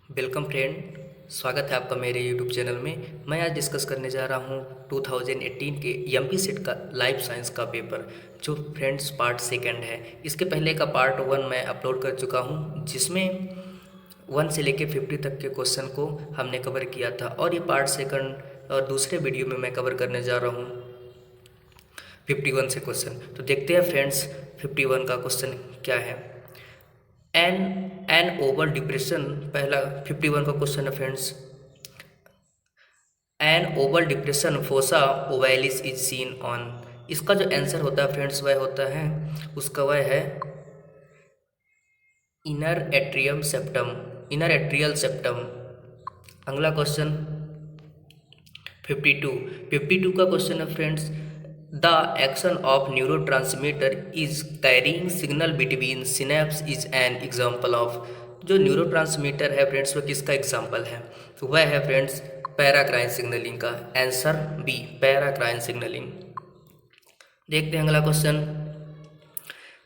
Welcome friend. स्वागत है आपका मेरे यूट्यूब चैनल में। मैं आज डिस्कस करने जा रहा हूँ 2018 के एमपी सेट का लाइफ साइंस का पेपर, जो फ्रेंड्स पार्ट सेकंड है। इसके पहले का पार्ट वन मैं अपलोड कर चुका हूँ, जिसमें 1 से लेके 50 तक के क्वेश्चन को हमने कवर किया था, और ये पार्ट सेकंड और दूसरे वीडियो में मैं कवर करने जा रहा हूँ 51 से क्वेश्चन। तो देखते हैं फ्रेंड्स 51 का क्वेश्चन क्या है। एन एन ओवल डिप्रेशन, पहला 51 का क्वेश्चन है friends. An oval depression fossa ovalis is seen on. इसका जो आंसर होता है फ्रेंड्स वह होता है, उसका वह है inner atrium septum, inner atrial septum. अगला क्वेश्चन 52 का क्वेश्चन है friends. The action of neurotransmitter is carrying signal between synapse is an example of. जो न्यूरोट्रांसमीटर है फ्रेंड्स वह किसका एग्जाम्पल है? तो वह है फ्रेंड्स पैराक्राइन सिग्नलिंग का। Answer B, paracrine signalling. देखते हैं अगला question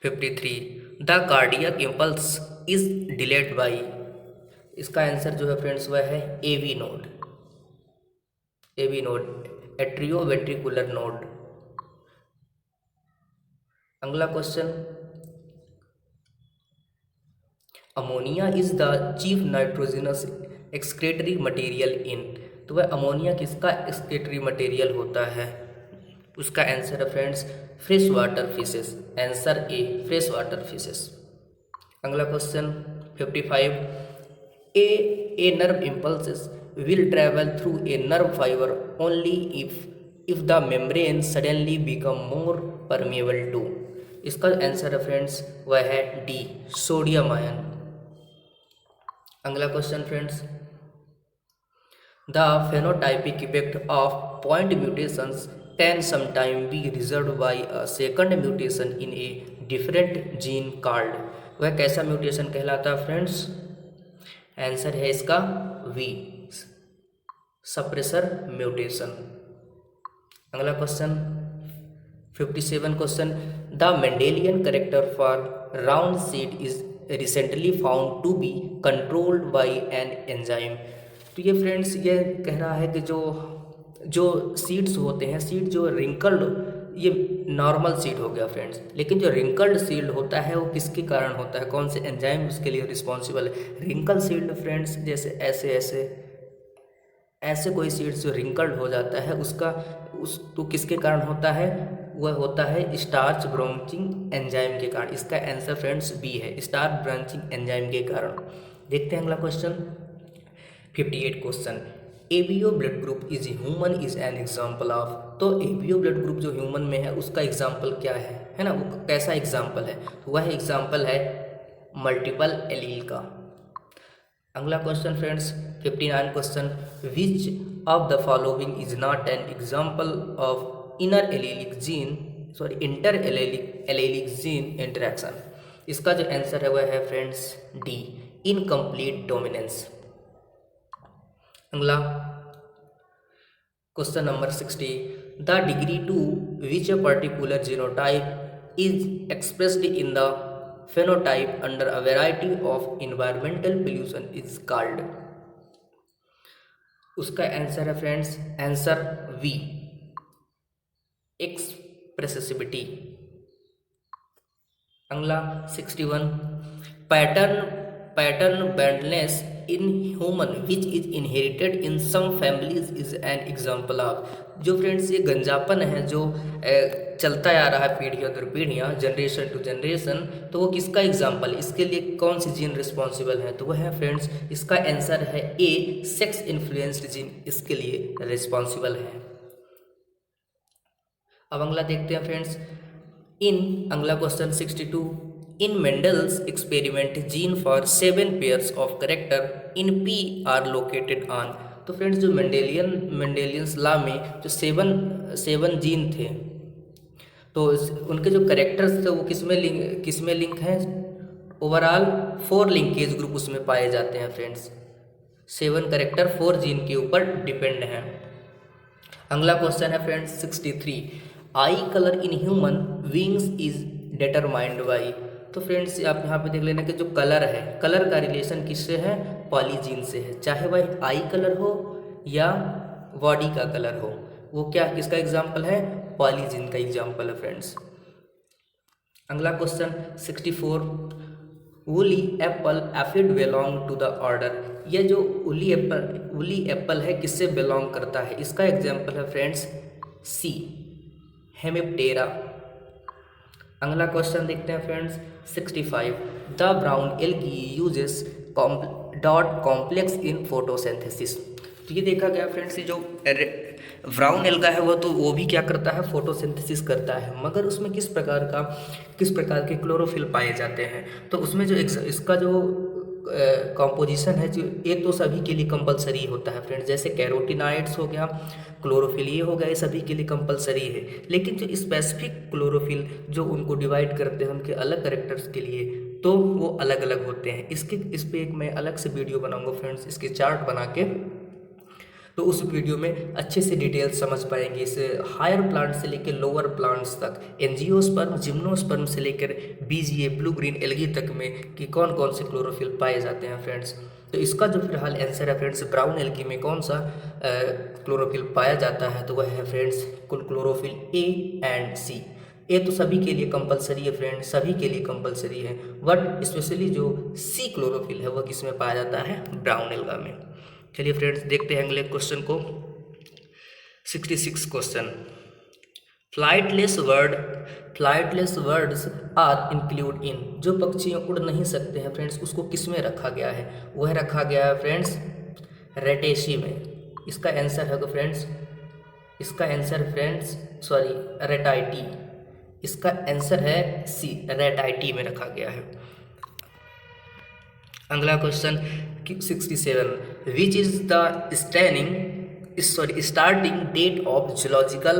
53। The cardiac impulse is delayed by. इसका आंसर जो है फ्रेंड्स वह है AV node, AV node, atrioventricular node. अगला question, ammonia is the chief nitrogenous excretory material in. तो वह अमोनिया किसका एक्सक्रेटरी मटेरियल होता है? उसका आंसर है friends fresh water fishes. Answer A, fresh water fishes. अगला question 55। A nerve impulses will travel through a nerve fibre only if the membrane suddenly become more permeable to. इसका answer है friends वह है D, sodium ion. अगला question friends, the phenotypic effect of point mutations can sometime be reserve by a second mutation in a different gene called. वह कैसा mutation कहलाता है friends? Answer है इसका वी, सप्रेसर म्यूटेशन। अगला question 57 question, the Mendelian character for round seed is recently found to be controlled by an enzyme. तो ये friends ये कह रहा है कि जो सीड्स होते हैं, सीड जो रिंकल्ड, ये नॉर्मल सीड हो गया फ्रेंड्स, लेकिन जो रिंकल्ड सीड होता है वो किसके कारण होता है? कौन से एंजाइम उसके लिए रिस्पॉन्सिबल है? रिंकल सीड फ्रेंड्स जैसे ऐसे ऐसे ऐसे कोई सीड्स जो रिंकल्ड हो जाता है उस तो किसके कारण होता है? वह होता है स्टार्च ब्रांचिंग एंजाइम के कारण। इसका आंसर फ्रेंड्स बी है, स्टार्च ब्रांचिंग एंजाइम के कारण। देखते हैं अगला question 58 question, ABO blood group is human is an example of. तो एबीओ ब्लड ग्रुप जो ह्यूमन में है उसका एग्जाम्पल क्या है ना, वो कैसा एग्जाम्पल है? तो वह एग्जाम्पल है मल्टीपल एलील का। अगला question friends 59 question, which of the following is not an example of inner allelic gene, sorry inter allelic gene interaction. इसका जो आंसर है वह है फ्रेंड्स डी, इनकम्प्लीट डोमिनेंस। अगला question number 60, the degree to which a particular genotype is expressed in the phenotype under a variety of environmental pollution is called। उसका answer है friends answer B, expressivity. अगला 61, pattern baldness in human which is inherited in some families is an example of. जो friends ये गंजापन है जो चलता आ रहा है पीढ़ियों दर पीढ़ियाँ, जनरेशन टू जनरेशन, तो वो किसका एग्जाम्पल, इसके लिए कौन सी जीन रिस्पॉन्सिबल है? तो वह है फ्रेंड्स, इसका आंसर है ए, सेक्स इन्फ्लुएंस्ड जीन इसके लिए रिस्पॉन्सिबल है। अब अगला देखते हैं फ्रेंड्स, अगला question 62, in Mendel's experiment gene for 7 pairs of character in P R located on. तो फ्रेंड्स जो मेंडेलियंस लॉ में जो सेवन जीन थे, तो उनके जो करेक्टर्स थे वो किसमें लिंक हैं? ओवरऑल 4 लिंकेज ग्रुप उसमें पाए जाते हैं फ्रेंड्स। 7 करेक्टर 4 जीन के ऊपर डिपेंड हैं। अगला क्वेश्चन है friends 63, I colour in human beings is determined by. तो फ्रेंड्स आप यहाँ पे देख लेना कि जो कलर है, कलर का रिलेशन किससे है? पॉलीजीन से है, चाहे वह आई कलर हो या बॉडी का कलर हो, वो क्या किसका एग्जाम्पल है? पॉलीजीन का एग्जाम्पल है फ्रेंड्स। अगला question 64, woolly apple aphid belong to the order. ये जो वुली एप्पल है किससे बिलोंग करता है? इसका एग्जाम्पल है फ्रेंड्स सी, हेमिप्टेरा। अगला क्वेश्चन देखते हैं friends 65, the brown algae uses dot complex in photosynthesis. तो ये देखा गया फ्रेंड्स, ये जो ब्राउन एल्गा है वो भी क्या करता है? फोटोसिंथेसिस करता है, मगर उसमें किस प्रकार के क्लोरोफिल पाए जाते हैं? तो उसमें जो इसका जो कॉम्पोजिशन है, जो ये तो सभी के लिए कंपलसरी होता है फ्रेंड्स, जैसे कैरोटिनॉइड्स हो गया, क्लोरोफिल ये हो गया, ये सभी के लिए कंपलसरी है। लेकिन जो स्पेसिफिक क्लोरोफिल जो उनको डिवाइड करते हैं उनके अलग कैरेक्टर्स के लिए, तो वो अलग अलग होते हैं। इस पे एक मैं अलग से वीडियो बनाऊंगा फ्रेंड्स, इसके चार्ट बना के, तो उस वीडियो में अच्छे से डिटेल्स समझ पाएंगे इस हायर प्लांट से लेकर लोअर प्लांट्स तक, एंजियोस्पर्म, जिम्नोस्पर्म से लेकर बीजीए, ब्लू ग्रीन एल्गी तक में कि कौन कौन से क्लोरोफिल पाए जाते हैं फ्रेंड्स। तो इसका जो फिलहाल आंसर है फ्रेंड्स, ब्राउन एल्गी में कौन सा क्लोरोफिल पाया जाता है? तो वह है फ्रेंड्स कुल क्लोरोफिल ए एंड सी। ये तो सभी के लिए कंपलसरी है फ्रेंड्स, सभी के लिए कंपलसरी है, बट स्पेशली जो सी क्लोरोफिल है वह किस में पाया जाता है? ब्राउन एल्गा में। चलिए फ्रेंड्स देखते हैं अगले क्वेश्चन को। 66 question, flightless birds are include in. जो पक्षी उड़ नहीं सकते हैं फ्रेंड्स, उसको किस में रखा गया है? वह रखा गया है फ्रेंड्स रेटेशी में। इसका आंसर है फ्रेंड्स, रेटाइटी। इसका आंसर है सी, रेटाइटी में रखा गया है। अगला question 67, which is the starting date of zoological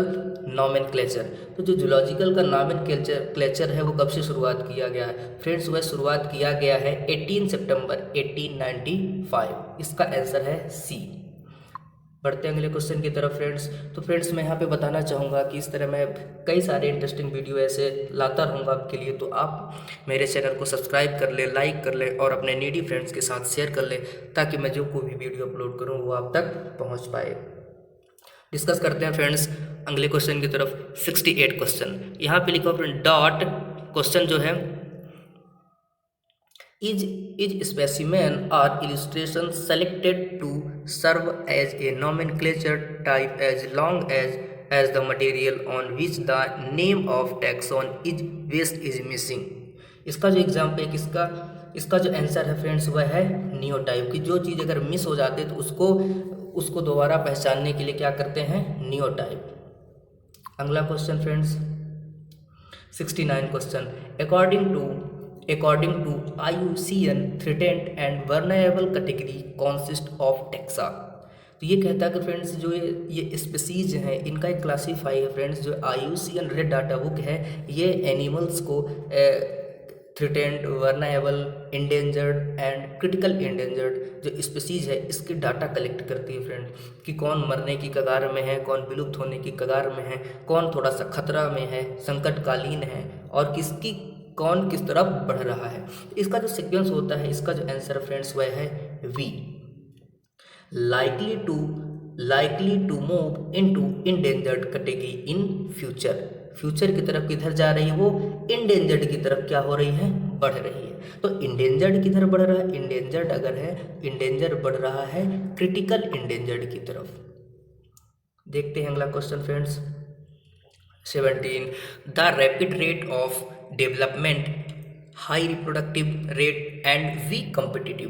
nomenclature. तो जो जूलॉजिकल का नॉमेनक्लेचर है वो कब से शुरुआत किया गया है फ्रेंड्स? वह शुरुआत किया गया है 18 सितंबर 1895। इसका आंसर है सी। बढ़ते हैं अगले क्वेश्चन की तरफ फ्रेंड्स। तो फ्रेंड्स मैं यहाँ पे बताना चाहूँगा कि इस तरह मैं कई सारे इंटरेस्टिंग वीडियो ऐसे लाता रहूँगा आपके लिए, तो आप मेरे चैनल को सब्सक्राइब कर लें, लाइक कर लें और अपने नीडी फ्रेंड्स के साथ शेयर कर लें, ताकि मैं जो कोई भी वीडियो अपलोड करूँ वो आप तक पहुँच पाए। डिस्कस करते हैं फ्रेंड्स अगले क्वेश्चन की तरफ। 68 क्वेश्चन, यहाँ पे लिखा फ्रेंड डॉट, क्वेश्चन जो है Is specimen or illustration selected to serve as a nomenclature type as long as the material on which the name of taxon is based is missing। इसका जो example है इसका जो आंसर है friends वह है नियोटाइप की। जो चीज़ अगर मिस हो जाती है तो उसको दोबारा पहचानने के लिए क्या करते हैं? नियोटाइप। अगला question friends 69 question, According to IUCN, threatened and vulnerable category consist of taxa। तो ये कहता है कि फ्रेंड्स जो ये स्पीसीज हैं इनका एक क्लासीफाई है फ्रेंड्स, जो IUCN रेड डाटा बुक है ये एनिमल्स को threatened, vulnerable, endangered and critical endangered जो स्पीसीज है इसके डाटा कलेक्ट करती है फ्रेंड, कि कौन मरने की कगार में है, कौन विलुप्त होने की कगार में है, कौन थोड़ा सा खतरा में है, संकटकालीन है, और कौन किस तरफ बढ़ रहा है। इसका जो सीक्वेंस होता है, इसका जो आंसर फ्रेंड्स वह है B, likely to move into endangered category in future. Future की तरफ किधर जा रही है? वो इंडेंजर्ड की तरफ क्या हो रही है? बढ़ रही है। तो इंडेंजर्ड किधर बढ़ रहा है? इंडेंजर्ड अगर है, इंडेंजर बढ़ रहा है क्रिटिकल इंडेंजर्ड की तरफ। देखते हैं अगला question friends 17, the rapid rate of development, high reproductive rate and weak competitive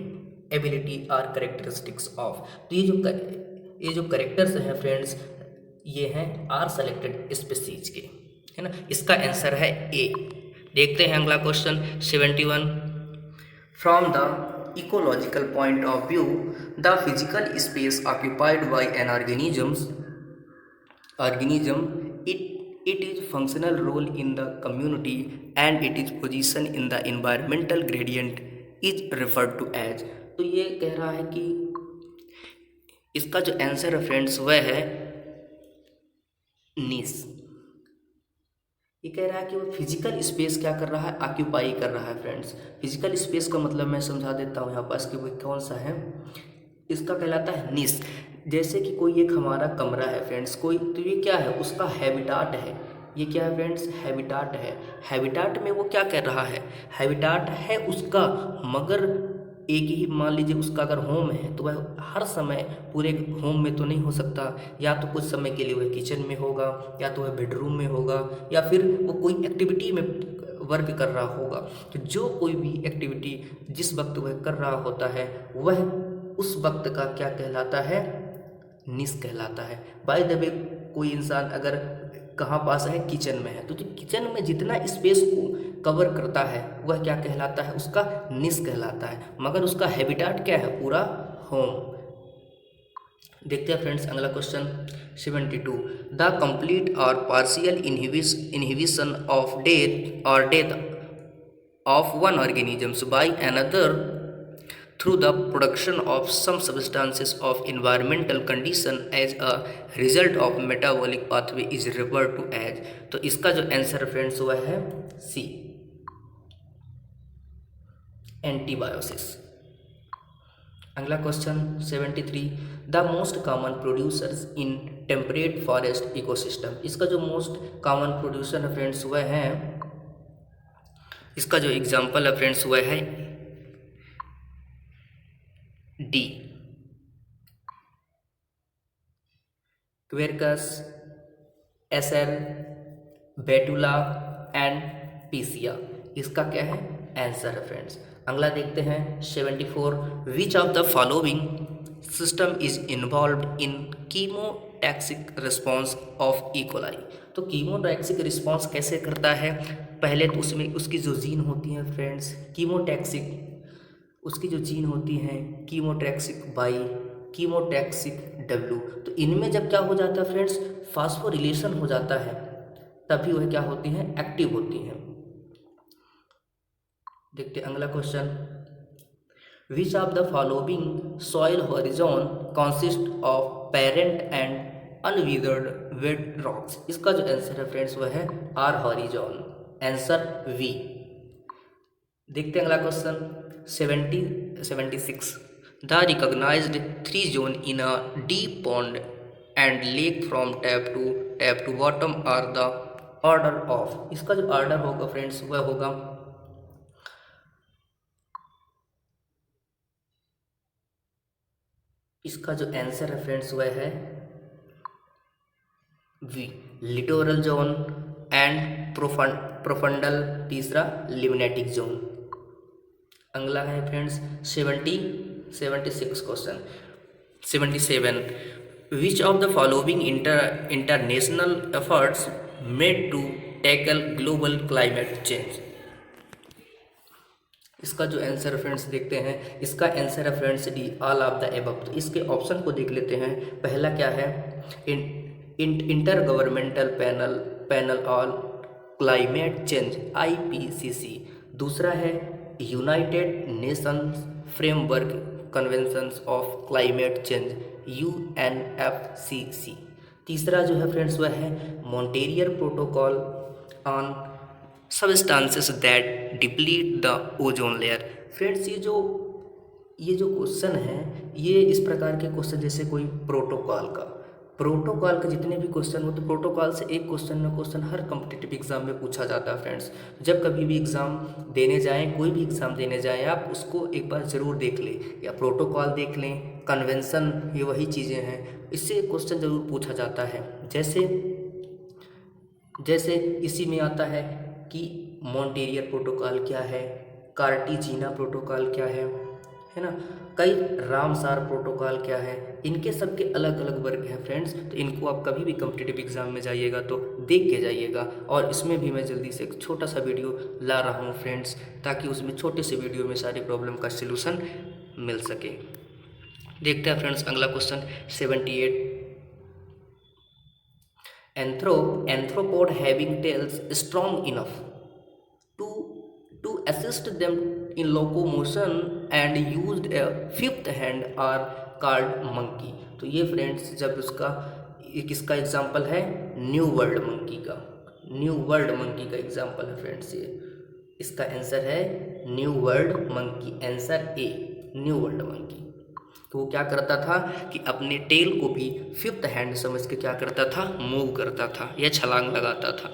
ability are characteristics of. तो ये जो कैरेक्टर्स हैं फ्रेंड्स ये हैं आर सेलेक्टेड स्पीसीज के, है ना। इसका आंसर है ए। देखते हैं अगला question 71, from the ecological point of view the physical space occupied by an organism it is functional role in the community and it is position in the environmental gradient is referred to as। तो ये कह रहा है कि इसका जो answer है friends वह है नीस। ये कह रहा है कि वो फिजिकल स्पेस क्या कर रहा है, ऑक्यूपाई कर रहा है फ्रेंड्स। फिजिकल स्पेस का मतलब मैं समझा देता हूँ यहाँ पास कि वो कौन सा है। इसका कहलाता है निश। जैसे कि कोई एक हमारा कमरा है फ्रेंड्स, कोई, तो ये क्या है, उसका हैबिटाट है। ये क्या है फ्रेंड्स, हैबिटाट है। हैबिटाट में वो क्या कर रहा है, हैबिटाट है उसका, मगर एक ही मान लीजिए उसका अगर होम है तो वह हर समय पूरे होम में तो नहीं हो सकता, या तो कुछ समय के लिए वह किचन में होगा, या तो वह बेडरूम में होगा, या फिर वो कोई एक्टिविटी में वर्क कर रहा होगा। तो जो कोई भी एक्टिविटी जिस वक्त वह कर रहा होता है वह उस वक्त का क्या कहलाता है, निश कहलाता है। बाय द वे कोई इंसान अगर कहाँ पास है, किचन में है, तो जो किचन में जितना स्पेस को कवर करता है वह क्या कहलाता है, उसका निश कहलाता है, मगर उसका हैबिटाट क्या है, पूरा होम। देखते हैं फ्रेंड्स अगला क्वेश्चन 72। द कंप्लीट और partial inhibition of death of one organism by another through the production of some substances of environmental condition as a result of metabolic pathway is referred to as। तो इसका जो answer friends हुआ है C, antibiosis. अगला question 73। The most common producers in temperate forest ecosystem. इसका जो most common producer है friends वह है, इसका जो एग्जाम्पल है फ्रेंड्स वह है D, Quercus, Acer, Betula and Picea. इसका क्या है आंसर है फ्रेंड्स। अगला देखते हैं 74। Which of the following system is involved in chemotactic response of E coli. तो कीमोटैक्सिक रिस्पॉन्स कैसे करता है, पहले तो उसमें उसकी जो जीन होती हैं फ्रेंड्स कीमोटैक्सिक, उसकी जो जीन होती हैं कीमोटैक्सिक बाई, कीमोटैक्सिक डब्ल्यू, तो इनमें जब क्या हो जाता है फ्रेंड्स, फास्फोरिलेशन हो जाता है, तभी वह क्या होती हैं, एक्टिव होती हैं। देखते हैं अगला question. Which of the following soil horizon consist of parent and unweathered wet rocks. इसका जो आंसर है फ्रेंड्स वह है आर हॉरिजॉन, आंसर वी। देखते हैं अगला question 76। The recognised three zone in a deep pond and lake from top to bottom are the order of. इसका जो ऑर्डर होगा फ्रेंड्स वह होगा, इसका जो आंसर है फ्रेंड्स वह है B, littoral zone and profundal, तीसरा लिम्नेटिक जोन। अगला है friends 76 question 77। Which of the following international efforts made to tackle global climate change. इसका जो आंसर फ्रेंड्स देखते हैं, इसका आंसर है friends D, all of the above. तो इसके ऑप्शन को देख लेते हैं। पहला क्या है, inter governmental panel on climate change IPCC। दूसरा है United Nations framework conventions of climate change UNFCC। तीसरा जो है फ्रेंड्स वह है मॉन्टेरियल protocol on substances that deplete the ozone layer. Friends ये जो क्वेश्चन है, ये इस प्रकार के क्वेश्चन, जैसे कोई प्रोटोकॉल का जितने भी क्वेश्चन हो, तो प्रोटोकॉल से एक क्वेश्चन ना क्वेश्चन हर कॉम्पिटिटिव एग्जाम में पूछा जाता है फ्रेंड्स। जब कभी भी एग्ज़ाम देने जाएं, कोई भी एग्ज़ाम देने जाएं, आप उसको एक बार ज़रूर देख लें, या प्रोटोकॉल देख लें, कन्वेंशन, ये वही चीज़ें हैं, इससे क्वेश्चन ज़रूर पूछा जाता है। जैसे इसी में आता है कि मॉन्टेरियल प्रोटोकॉल क्या है, कार्टिजीना प्रोटोकॉल क्या है ना, कई रामसार प्रोटोकॉल क्या है, इनके सबके अलग अलग वर्ग हैं फ्रेंड्स। तो इनको आप कभी भी कॉम्पिटिटिव एग्जाम में जाइएगा तो देख के जाइएगा। और इसमें भी मैं जल्दी से एक छोटा सा वीडियो ला रहा हूँ फ्रेंड्स, ताकि उसमें छोटे से वीडियो में सारी प्रॉब्लम का सलूशन मिल सके। देखते हैं फ्रेंड्स अगला question 78। Anthropod having tails strong enough to assist them in locomotion and used a fifth hand are called monkey। तो ये फ्रेंड्स जब उसका किसका एग्जाम्पल है, न्यू वर्ल्ड मंकी का। न्यू वर्ल्ड मंकी का एग्जाम्पल है फ्रेंड्स ये। इसका आंसर है new world monkey, answer A, new world monkey. तो वो क्या करता था कि अपने टेल को भी फिफ्थ हैंड समझ के क्या करता था, मूव करता था या छलांग लगाता था।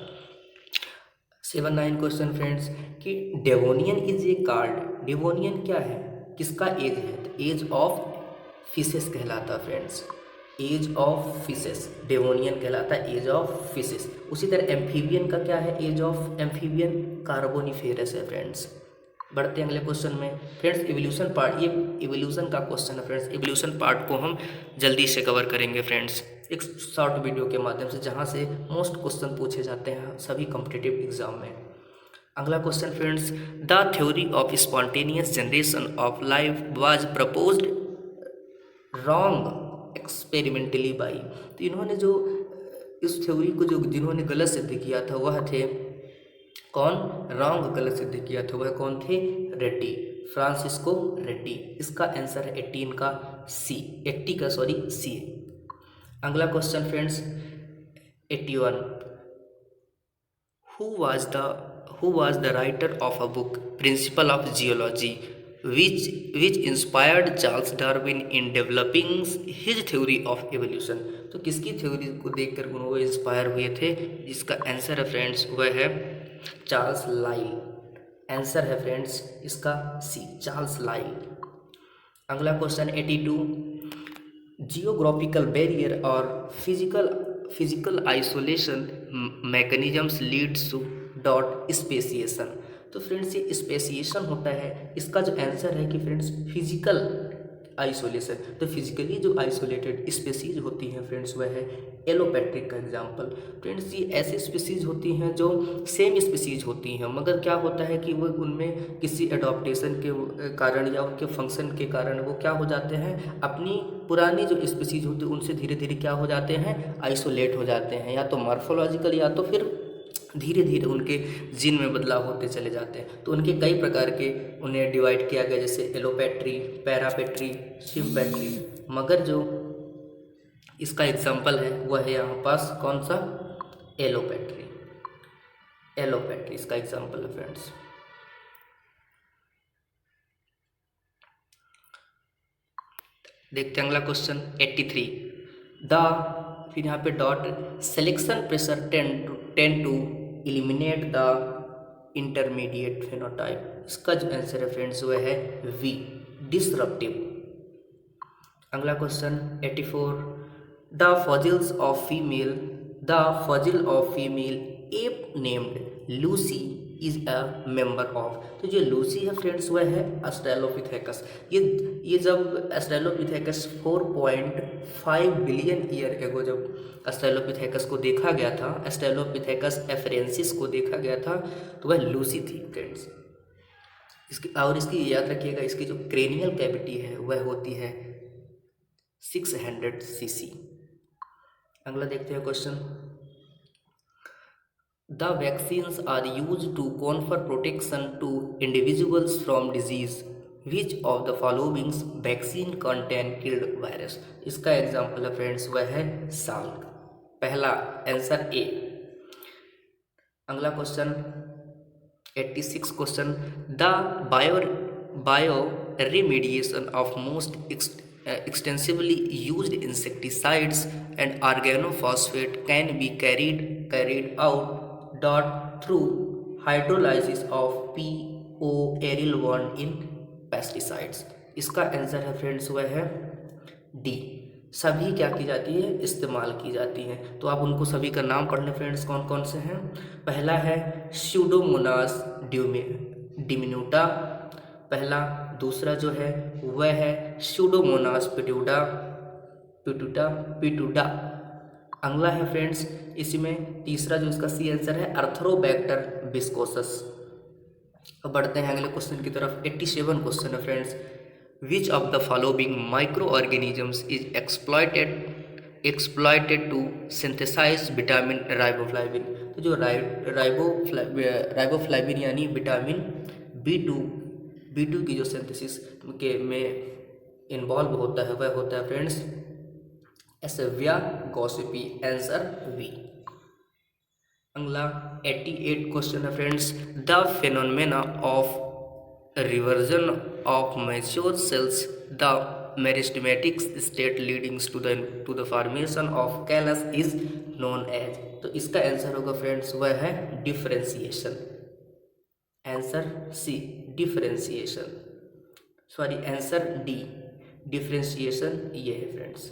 7-9 क्वेश्चन फ्रेंड्स कि Devonian is a card, Devonian क्या है, किसका एज है, तो एज ऑफ फिशेस कहलाता है friends, age of fishes, Devonian कहलाता है एज ऑफ फिशेस। उसी तरह एम्फीबियन का क्या है, एज ऑफ एम्फीबियन कार्बोनिफेरस है फ्रेंड्स। बढ़ते हैं अगले क्वेश्चन में फ्रेंड्स, इवोल्यूशन पार्ट, ये इवोल्यूशन का क्वेश्चन है फ्रेंड्स। इवोल्यूशन पार्ट को हम जल्दी से कवर करेंगे फ्रेंड्स एक शॉर्ट वीडियो के माध्यम से, जहाँ से मोस्ट क्वेश्चन पूछे जाते हैं सभी कॉम्पिटिटिव एग्जाम में। अगला question friends, the theory of spontaneous generation of life was proposed wrong experimentally by. तो इन्होंने जो इस थ्योरी को जो जिन्होंने गलत सिद्ध किया था वह थे कौन, रॉन्ग गलत सिद्ध किया था वह कौन थे, रेड्डी, फ्रांसिस्को रेड्डी। इसका आंसर है 18 का सी, 80 का सी। अगला question friends 81, who was the writer of a book Principle of Geology which inspired Charles Darwin in developing his theory of evolution। तो किसकी थ्योरी को देखकर वो इंस्पायर हुए थे, जिसका आंसर है फ्रेंड्स वह है चार्ल्स लाइल। आंसर है फ्रेंड्स इसका सी, चार्ल्स लाइल। अगला क्वेश्चन 82, जियोग्राफिकल बैरियर और physical isolation mechanisms leads to dot speciation. तो फ्रेंड्स ये स्पेसिएशन होता है, इसका जो आंसर है कि फ्रेंड्स फिजिकल आइसोलेशन। तो फिजिकली जो आइसोलेटेड स्पेसीज होती हैं फ्रेंड्स वह है एलोपैट्रिक का एग्जाम्पल। फ्रेंड्स ये ऐसी स्पेसीज होती हैं जो सेम स्पेसीज होती हैं, मगर क्या होता है कि वो उनमें किसी एडॉप्टेशन के कारण या उनके फंक्शन के कारण वो क्या हो जाते हैं, अपनी पुरानी जो स्पेसीज होती है उनसे धीरे धीरे क्या हो जाते हैं, आइसोलेट हो जाते हैं, या तो मॉर्फोलॉजिकल या तो फिर धीरे धीरे उनके जीन में बदलाव होते चले जाते हैं। तो उनके कई प्रकार के उन्हें डिवाइड किया गया, जैसे एलोपैट्री, पैरापेट्री, सिम्पैट्री, मगर जो इसका एग्जाम्पल है वह है यहाँ पास कौन सा, एलोपैट्री, एलोपैट्री इसका एग्जाम्पल है फ्रेंड्स। देखते हैं अगला क्वेश्चन 83, फिर यहाँ पे that selection pressure tend to eliminate the intermediate phenotype. इसका जो आंसर है फ्रेंड्स वह है वी, डिसरप्टिव। अगला question 84, the fossil of female ape named Lucy is a member of. तो जो लूसी है फ्रेंड्स वह है ऑस्ट्रेलोपिथेकस। ये जब ऑस्ट्रेलोपिथेकस 4.5 बिलियन ईयर एगो जब ऑस्ट्रेलोपिथेकस को देखा गया था, ऑस्ट्रेलोपिथेकस एफरेंसिस को देखा गया था, तो वह लूसी थी फ्रेंड्स। इसकी याद रखिएगा, इसकी जो क्रेनियल कैविटी है वह होती है 600 cc। अगला देखते हैं question, The vaccines are used to confer protection to individuals from disease. Which of the following vaccine contain killed virus? इसका एग्जाम्पल है फ्रेंड्स वह है साल्क, पहला आंसर ए। अगला question 86 question, the bio remediation of most extensively used insecticides and organophosphate can be carried out through hydrolysis of PO-aryl in pesticides। इसका answer है friends वह है डी, सभी क्या की जाती है, इस्तेमाल की जाती हैं। तो आप उनको सभी का नाम पढ़ लें फ्रेंड्स, कौन कौन से हैं। पहला है स्यूडोमोनास डिमिनुटा, पहला। दूसरा जो है वह है स्यूडोमोनास पिटूडा। अगला है फ्रेंड्स इसमें तीसरा जो इसका सी आंसर है अर्थरोबैक्टर विस्कोसस। अब बढ़ते हैं अगले क्वेश्चन की तरफ। 87 क्वेश्चन है friends, which of the following micro organisms is exploited to synthesise vitamin riboflavin. तो जो राइबोफ्लाविन यानी विटामिन B2 की जो सिंथेसिस के में इन्वॉल्व होता है वह होता है friends Ashbya gossypii, answer B. अगला 88 क्वेश्चन है friends, the phenomena of reversion of mature cells, the meristematic state leading to the formation of callus is known as. तो इसका आंसर होगा फ्रेंड्स वह है differentiation. Answer C differentiation, sorry answer D differentiation ये है friends,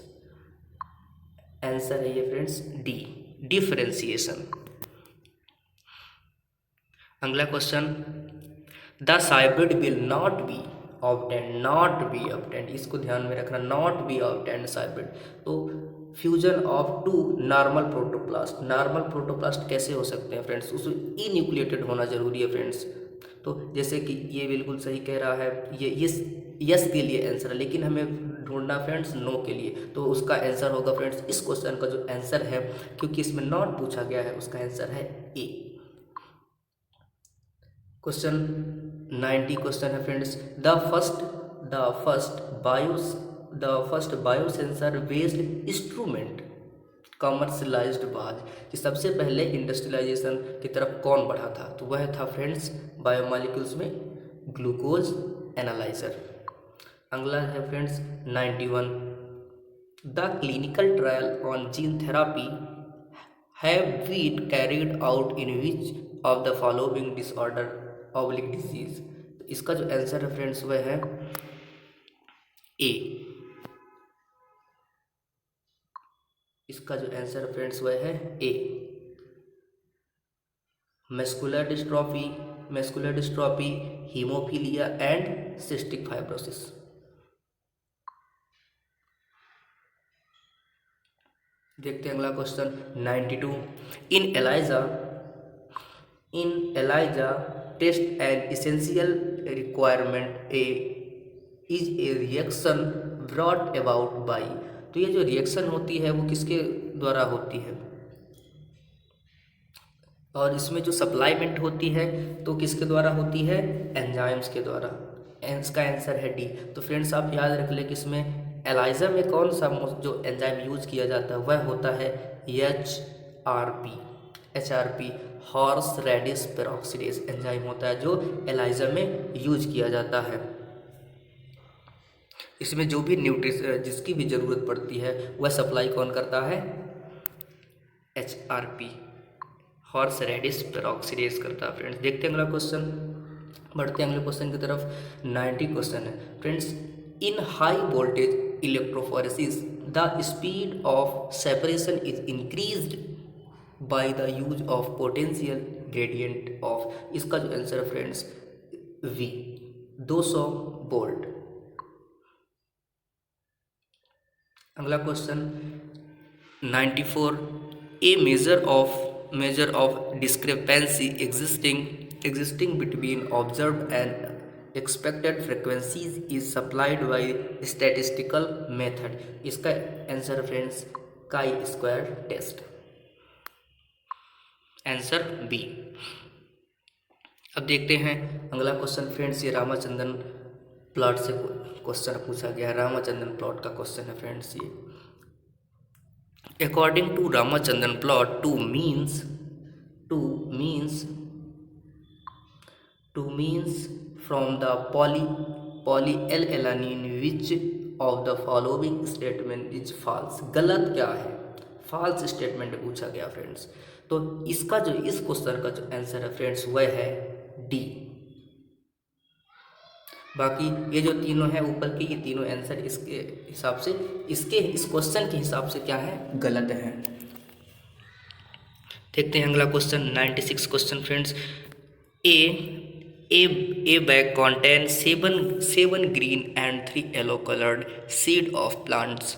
answer है ये friends D differentiation. अगला question, the cybrid will not be obtained, not be obtained, इसको ध्यान में रखना, नॉट बी ऑब्टेंड साइब्रिड। तो fusion of two normal protoplast, normal protoplast कैसे हो सकते हैं फ्रेंड्स, उसमें इन्यूक्लिएटेड होना जरूरी है फ्रेंड्स। तो जैसे कि ये बिल्कुल सही कह रहा है, ये यस के लिए आंसर है, लेकिन हमें ढूंढना फ्रेंड्स नो के लिए। तो उसका आंसर होगा फ्रेंड्स, इस क्वेश्चन का जो आंसर है, क्योंकि इसमें नॉट पूछा गया है, उसका आंसर है ए। क्वेश्चन 90 क्वेश्चन है friends, the first biosensor based instrument commercialised was, कि सबसे पहले इंडस्ट्रियलाइजेशन की तरफ कौन बढ़ा था, तो वह था फ्रेंड्स बायोमॉलिक्यूल्स में ग्लूकोज एनालाइजर। अगला है friends 91, the clinical trial on gene therapy have been carried out in which of the following disorder oblique disease. तो इसका जो आंसर है फ्रेंड्स वह है ए, इसका जो आंसर है फ्रेंड्स वह है A, muscular dystrophy, haemophilia and cystic fibrosis. देखते हैं अगला question 92, in ELISA test an essential requirement is a reaction brought about by. तो ये जो रिएक्शन होती है वो किसके द्वारा होती है, और इसमें जो सप्लाईमेंट होती है तो किसके द्वारा होती है, एंजाइम्स के द्वारा। इसका आंसर है डी। तो फ्रेंड्स आप याद रख लें कि इसमें एलाइजा में कौन सा जो एंजाइम यूज किया जाता है वह होता है HRP, horse radish peroxidase enzyme होता है जो एलाइजा में यूज किया जाता है। इसमें जो भी जिसकी भी ज़रूरत पड़ती है वह सप्लाई कौन करता है, HRP, हॉर्स रेडिस पेरोक्सीडेज करता है फ्रेंड्स। देखते हैं अगला क्वेश्चन, बढ़ते हैं अगले क्वेश्चन की तरफ। 90 क्वेश्चन है friends, in high voltage electrophoresis the speed of separation is increased by the use of potential gradient of. इसका जो आंसर है फ्रेंड्स V 200 वोल्ट। अगला question 94, A measure of discrepancy existing between observed and expected frequencies is supplied by statistical method। इसका answer friends chi square test, answer B. अब देखते हैं अगला question friends, ये रामाचंद्रन प्लॉट से क्वेश्चन पूछा गया है, रामाचंद्रन प्लॉट का क्वेश्चन है फ्रेंड्स ये। According to Ramachandran plot, 2 means from the polyl-alanine, which of the following statement is false। गलत क्या है, false statement पूछा गया फ्रेंड्स। तो इसका जो इस क्वेश्चन का जो आंसर है फ्रेंड्स वह है डी। बाकी ये जो तीनों हैं ऊपर के, ये तीनों आंसर इसके हिसाब से, इस क्वेश्चन के हिसाब से क्या है, गलत है। देखते हैं अगला question 96 question friends, A bag contain 7 green and 3 yellow colored seed of plants।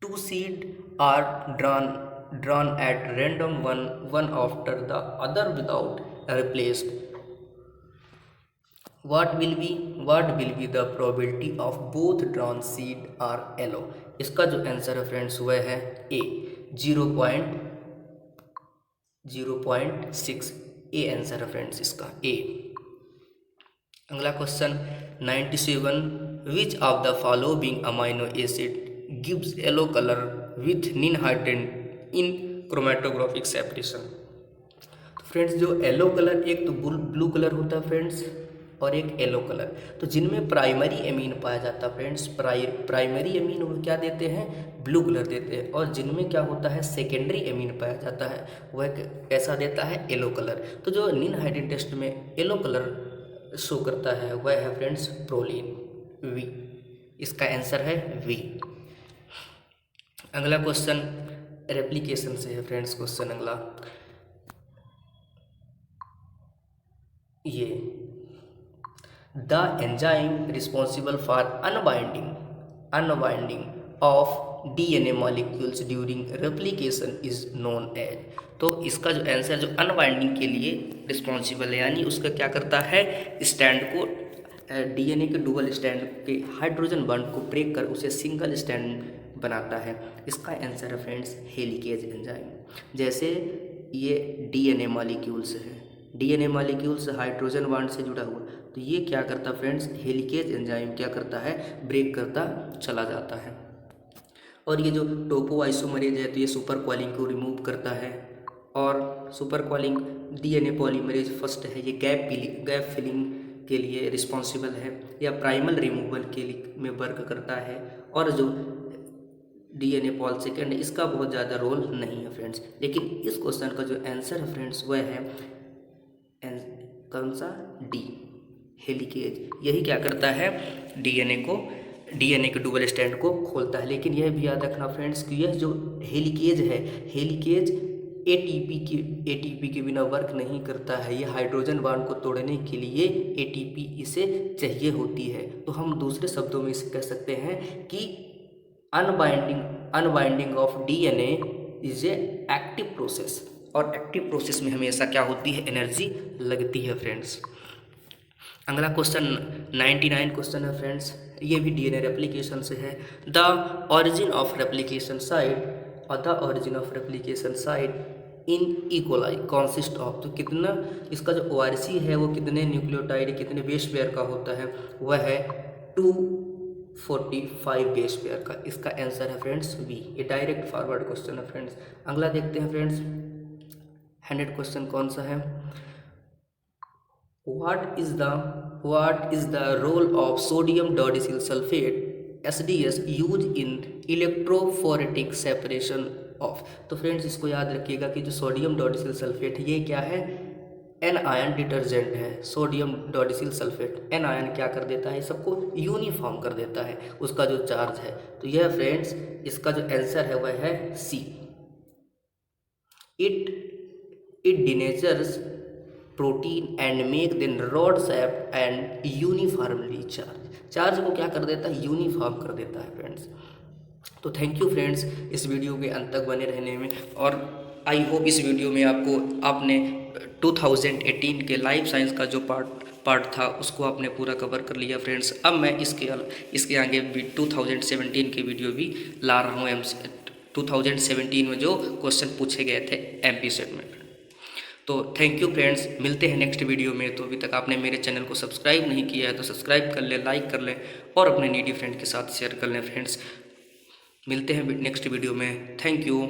2 seed are drawn at random, one after the other without replaced। What will be the probability of both drawn seed are yellow। इसका जो answer है friends वह है ए 0.6। A answer है friends इसका ए। अगला question 97, which of the following amino acid gives yellow colour with in chromatographic separation. तो friends जो येलो कलर, एक तो ब्लू कलर होता है फ्रेंड्स और एक येलो कलर, तो जिनमें प्राइमरी एमीन पाया जाता है फ्रेंड्स, प्राइमरी एमीन वो क्या देते हैं, ब्लू कलर देते हैं, और जिनमें क्या होता है सेकेंडरी एमीन पाया जाता है वह कैसा देता है, येलो कलर। तो जो नीन हाइड्रेट टेस्ट में येलो कलर शो करता है वह है फ्रेंड्स प्रोलीन, वी, इसका आंसर है वी। अगला क्वेश्चन रेप्लिकेशन से है फ्रेंड्स। क्वेश्चन अगला ये, the enzyme responsible for unbinding of DNA molecules during replication is known as. तो इसका जो आंसर, जो अनबाइंडिंग के लिए रिस्पॉन्सिबल है, यानी उसका क्या करता है, स्टैंड को, डीएनए के डबल स्टैंड के हाइड्रोजन बॉन्ड को ब्रेक कर उसे सिंगल स्टैंड बनाता है, इसका आंसर है फ्रेंड्स हेलिकेज एंजाइम। जैसे ये डीएनए मॉलिक्यूल्स है, डीएनए मॉलिक्यूल्स हाइड्रोजन बॉन्ड से जुड़ा हुआ, तो ये क्या करता है फ्रेंड्स, हेलिकेज एंजाइम क्या करता है, ब्रेक करता चला जाता है। और ये जो टोपो आइसोमरेज है, तो ये सुपर क्वालिंग को रिमूव करता है, और सुपर क्वालिंग डीएनए पॉलीमरेज फर्स्ट है, ये गैप फिलिंग के लिए रिस्पॉन्सिबल है, या प्राइमल रिमूवल के लिए में वर्क करता है, और जो डीएनए पॉल सेकेंड है इसका बहुत ज़्यादा रोल नहीं है फ्रेंड्स। लेकिन इस क्वेश्चन का जो आंसर है फ्रेंड्स वह है कौन सा, डी, हेलिकेज। यही क्या करता है, डीएनए के डबल स्टैंड को खोलता है। लेकिन यह भी याद रखना फ्रेंड्स कि यह जो हेलिकेज है, हेलिकेज एटीपी के बिना वर्क नहीं करता है, ये हाइड्रोजन बॉन्ड को तोड़ने के लिए एटीपी इसे चाहिए होती है। तो हम दूसरे शब्दों में इसे कह सकते हैं कि unbinding of DNA is a active process, और एक्टिव प्रोसेस में हमेशा क्या होती है, एनर्जी लगती है फ्रेंड्स। अगला क्वेश्चन 99 क्वेश्चन है फ्रेंड्स, ये भी डीएनए रेप्लिकेशन से है। The origin of replication site in E coli consist of, तो कितना इसका जो ओआरसी है वो कितने न्यूक्लियोटाइड, कितने बेस पेयर का होता है, वह है 245 बेस पेयर का, इसका आंसर है फ्रेंड्स बी। ये डायरेक्ट फॉरवर्ड क्वेश्चन है फ्रेंड्स। अगला देखते हैं फ्रेंड्स 100 क्वेश्चन कौन सा है, what is the role of sodium dodecyl sulphate SDS use in electrophoretic separation of. तो फ्रेंड्स इसको याद रखिएगा कि जो सोडियम डोडिसिल सल्फेट ये क्या है, एन आयन डिटर्जेंट है। Sodium dodecyl sulphate an ion क्या कर देता है, सबको यूनिफॉर्म कर देता है, उसका जो चार्ज है। तो यह फ्रेंड्स इसका जो आंसर है वह है C. It denatures protein and make then rod shape and uniformly charge को क्या कर देता है, यूनिफॉर्म कर देता है फ्रेंड्स। तो थैंक यू फ्रेंड्स इस वीडियो के अंत तक बने रहने में, और आई होप इस वीडियो में आपने 2018 के लाइफ साइंस का जो पार्ट था उसको आपने पूरा कवर कर लिया फ्रेंड्स। अब मैं इसके आगे भी 2017 के वीडियो भी ला रहा हूँ, 2017 में जो क्वेश्चन पूछे गए थे MP सेट में। तो थैंक यू फ्रेंड्स, मिलते हैं नेक्स्ट वीडियो में। तो अभी तक आपने मेरे चैनल को सब्सक्राइब नहीं किया है तो सब्सक्राइब कर लें, लाइक कर लें, और अपने नीडी फ्रेंड के साथ शेयर कर लें फ्रेंड्स। मिलते हैं नेक्स्ट वीडियो में, थैंक यू।